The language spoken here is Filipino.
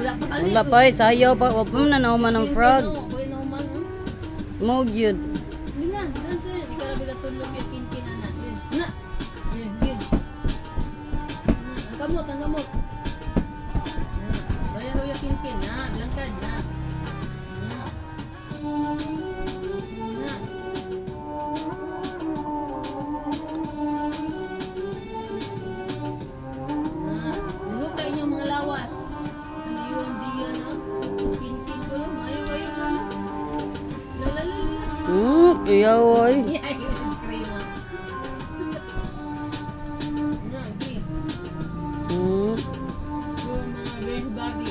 Wala pa eh, sayaw pa. Wag mo na nauman ng frog. Mo gyud. Hindi na, dansa yan. Di ka na bigatulog yung kinkinan na. Na! Yan. Ang kamot, ang kamot. Bayan ho yung kinkin, na. Langkad, na. Na. Nilukay niyo mga lawas. Ano yun, diyan, ha? Kinkin ko lang, ayaw na. Lalalala. Kaya oy. Ay, scream mo. Nagi. Yung mga big body.